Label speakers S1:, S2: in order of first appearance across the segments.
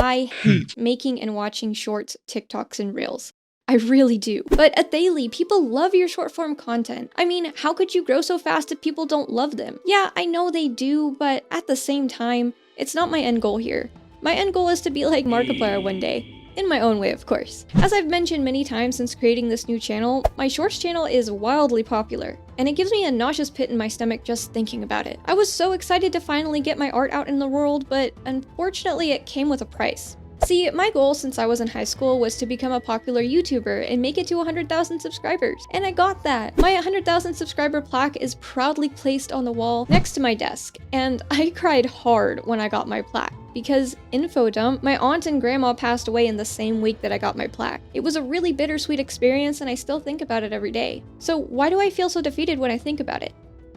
S1: I hate making and watching shorts, TikToks, and Reels. I really do. But Athalie, people love your short form content. I mean, how could you grow so fast if people don't love them? Yeah, I know they do, but at the same time, it's not my end goal here. My end goal is to be like Markiplier one day. In my own way, of course. As I've mentioned many times since creating this new channel, my shorts channel is wildly popular, and it gives me a nauseous pit in my stomach just thinking about it. I was so excited to finally get my art out in the world, but unfortunately it came with a price. See, my goal since I was in high school was to become a popular YouTuber and make it to 100,000 subscribers, and I got that. My 100,000 subscriber plaque is proudly placed on the wall next to my desk, and I cried hard when I got my plaque. Because, info dump, my aunt and grandma passed away in the same week that I got my plaque. It was a really bittersweet experience and I still think about it every day. So why do I feel so defeated when I think about it?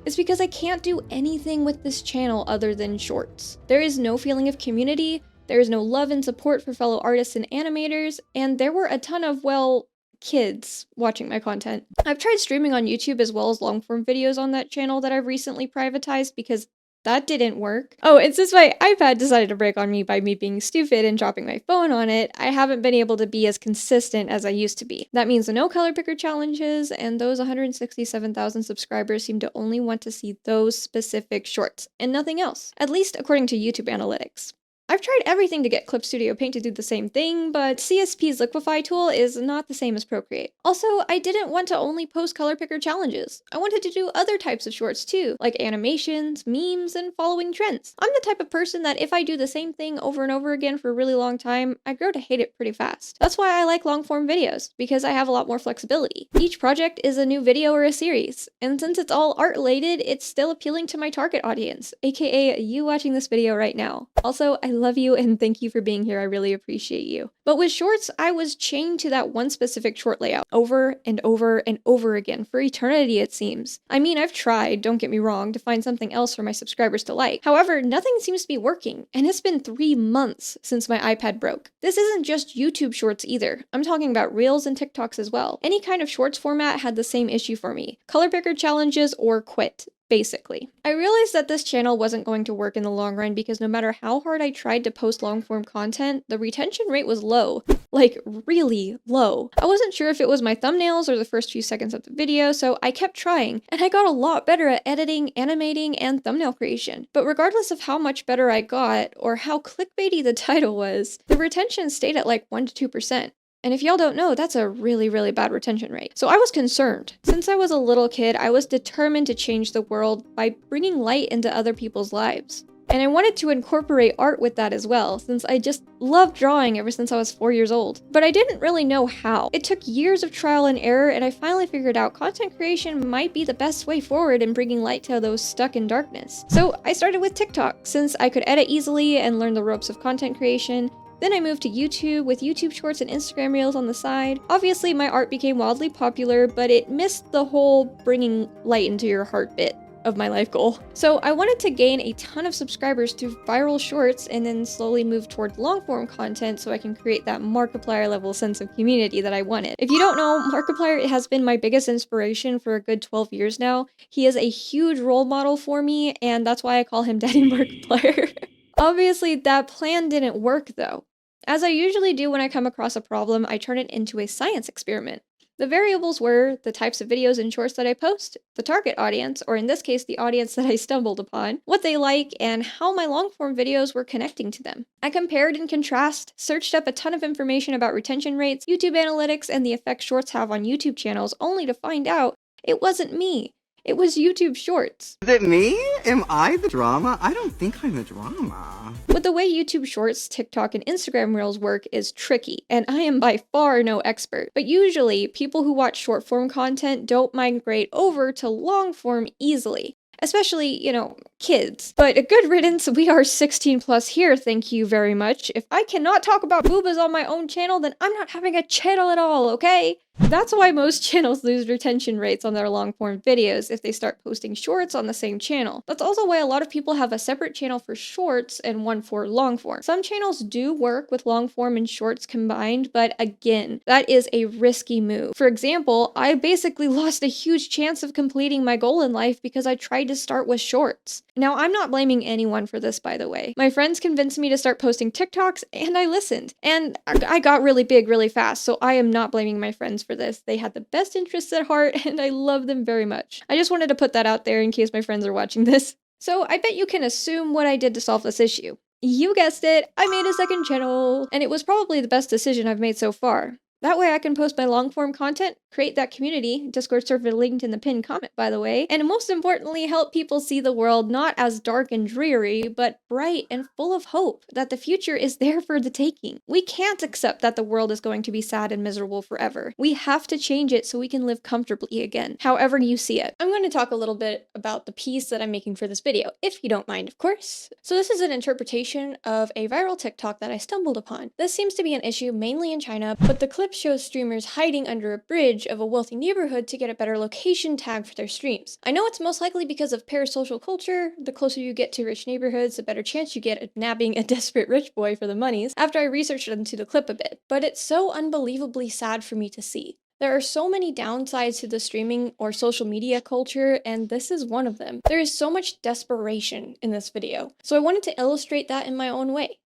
S1: It's because I can't do anything with this channel other than shorts. There is no feeling of community, there is no love and support for fellow artists and animators, and there were a ton of, well, kids watching my content. I've tried streaming on YouTube as well as long-form videos on that channel that I've recently privatized because that didn't work. Oh, and since my iPad decided to break on me by me being stupid and dropping my phone on it, I haven't been able to be as consistent as I used to be. That means no color picker challenges, and those 167,000 subscribers seem to only want to see those specific shorts, and nothing else. At least according to YouTube analytics. I've tried everything to get Clip Studio Paint to do the same thing, but CSP's Liquify tool is not the same as Procreate. Also, I didn't want to only post color picker challenges. I wanted to do other types of shorts too, like animations, memes, and following trends. I'm the type of person that if I do the same thing over and over again for a really long time, I grow to hate it pretty fast. That's why I like long form videos, because I have a lot more flexibility. Each project is a new video or a series, and since it's all art related, it's still appealing to my target audience, aka you watching this video right now. Also, I love you and thank you for being here. I really appreciate you. But with shorts, I was chained to that one specific short layout over and over and over again for eternity, it seems. I mean, I've tried, don't get me wrong, to find something else for my subscribers to like. However, nothing seems to be working, and it's been 3 months since my iPad broke. This isn't just YouTube shorts either. I'm talking about Reels and TikToks as well. Any kind of shorts format had the same issue for me. Color picker challenges or quit. Basically. I realized that this channel wasn't going to work in the long run because no matter how hard I tried to post long-form content, the retention rate was low. Like, really low. I wasn't sure if it was my thumbnails or the first few seconds of the video, so I kept trying, and I got a lot better at editing, animating, and thumbnail creation. But regardless of how much better I got, or how clickbaity the title was, the retention stayed at like 1 to 2%. And if y'all don't know, that's a really, really bad retention rate. So I was concerned. Since I was a little kid, I was determined to change the world by bringing light into other people's lives. And I wanted to incorporate art with that as well, since I just loved drawing ever since I was 4 years old. But I didn't really know how. It took years of trial and error, and I finally figured out content creation might be the best way forward in bringing light to those stuck in darkness. So I started with TikTok, since I could edit easily and learn the ropes of content creation. Then I moved to YouTube with YouTube Shorts and Instagram Reels on the side. Obviously, my art became wildly popular, but it missed the whole bringing light into your heart bit of my life goal. So I wanted to gain a ton of subscribers through viral shorts and then slowly move toward long-form content so I can create that Markiplier level sense of community that I wanted. If you don't know, Markiplier has been my biggest inspiration for a good 12 years now. He is a huge role model for me, and that's why I call him Daddy Markiplier. Obviously, that plan didn't work though. As I usually do when I come across a problem, I turn it into a science experiment. The variables were the types of videos and shorts that I post, the target audience, or in this case, the audience that I stumbled upon, what they like, and how my long-form videos were connecting to them. I compared and contrast, searched up a ton of information about retention rates, YouTube analytics, and the effect shorts have on YouTube channels, only to find out it wasn't me. It was YouTube Shorts.
S2: Is it me? Am I the drama? I don't think I'm the drama.
S1: But the way YouTube Shorts, TikTok, and Instagram Reels work is tricky, and I am by far no expert. But usually, people who watch short-form content don't migrate over to long-form easily. Especially, you know, kids. But a good riddance, we are 16 plus here, thank you very much. If I cannot talk about boobas on my own channel, then I'm not having a channel at all, okay? That's why most channels lose retention rates on their long form videos if they start posting shorts on the same channel. That's also why a lot of people have a separate channel for shorts and one for long form. Some channels do work with long form and shorts combined, but again, that is a risky move. For example, I basically lost a huge chance of completing my goal in life because I tried to start with shorts. Now, I'm not blaming anyone for this, by the way. My friends convinced me to start posting TikToks and I listened. And I got really big really fast, so I am not blaming my friends for this. They had the best interests at heart and I love them very much. I just wanted to put that out there in case my friends are watching this. So I bet you can assume what I did to solve this issue. You guessed it, I made a second channel, and it was probably the best decision I've made so far. That way I can post my long form content, create that community, Discord server linked in the pinned comment by the way, and most importantly help people see the world not as dark and dreary, but bright and full of hope, that the future is there for the taking. We can't accept that the world is going to be sad and miserable forever. We have to change it so we can live comfortably again, however you see it. I'm going to talk a little bit about the piece that I'm making for this video, if you don't mind, of course. So this is an interpretation of a viral TikTok that I stumbled upon. This seems to be an issue mainly in China, but the clip shows streamers hiding under a bridge of a wealthy neighborhood to get a better location tag for their streams. I know it's most likely because of parasocial culture. The closer you get to rich neighborhoods, the better chance you get at nabbing a desperate rich boy for the monies, after I researched into the clip a bit. But it's so unbelievably sad for me to see. There are so many downsides to the streaming or social media culture, and this is one of them. There is so much desperation in this video, so I wanted to illustrate that in my own way.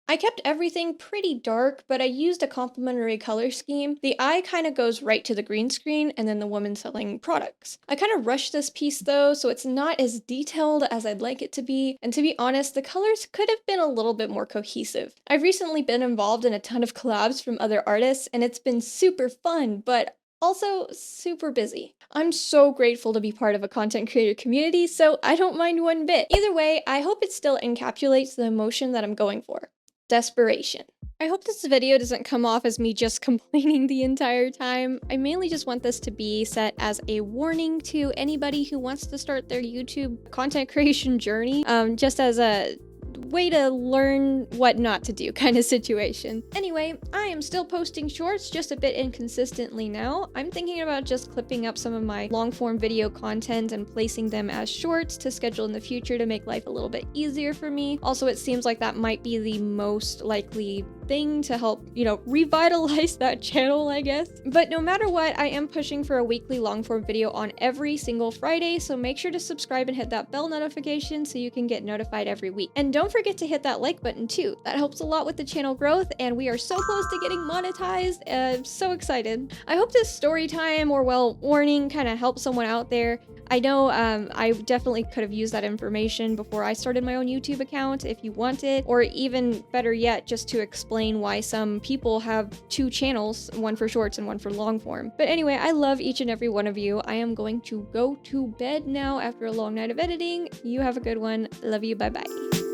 S1: I kept everything pretty dark, but I used a complementary color scheme. The eye kind of goes right to the green screen and then the woman selling products. I kind of rushed this piece though, so it's not as detailed as I'd like it to be, and to be honest, the colors could have been a little bit more cohesive. I've recently been involved in a ton of collabs from other artists, and it's been super fun, but also super busy. I'm so grateful to be part of a content creator community, so I don't mind one bit. Either way, I hope it still encapsulates the emotion that I'm going for. Desperation. I hope this video doesn't come off as me just complaining the entire time. I mainly just want this to be set as a warning to anybody who wants to start their YouTube content creation journey, just as a way to learn what not to do kind of situation. Anyway, I am still posting shorts, just a bit inconsistently now. I'm thinking about just clipping up some of my long form video content and placing them as shorts to schedule in the future to make life a little bit easier for me. Also, it seems like that might be the most likely thing to help, revitalize that channel, I guess. But no matter what, I am pushing for a weekly long form video on every single Friday, so make sure to subscribe and hit that bell notification so you can get notified every week. And don't forget to hit that like button too. That helps a lot with the channel growth, and we are so close to getting monetized. I'm so excited. I hope this story time or warning kind of helps someone out there. I know I definitely could have used that information before I started my own YouTube account if you want it, or even better yet, just to explain why some people have two channels, one for shorts and one for long form. But anyway, I love each and every one of you. I am going to go to bed now after a long night of editing. You have a good one. Love you. Bye bye.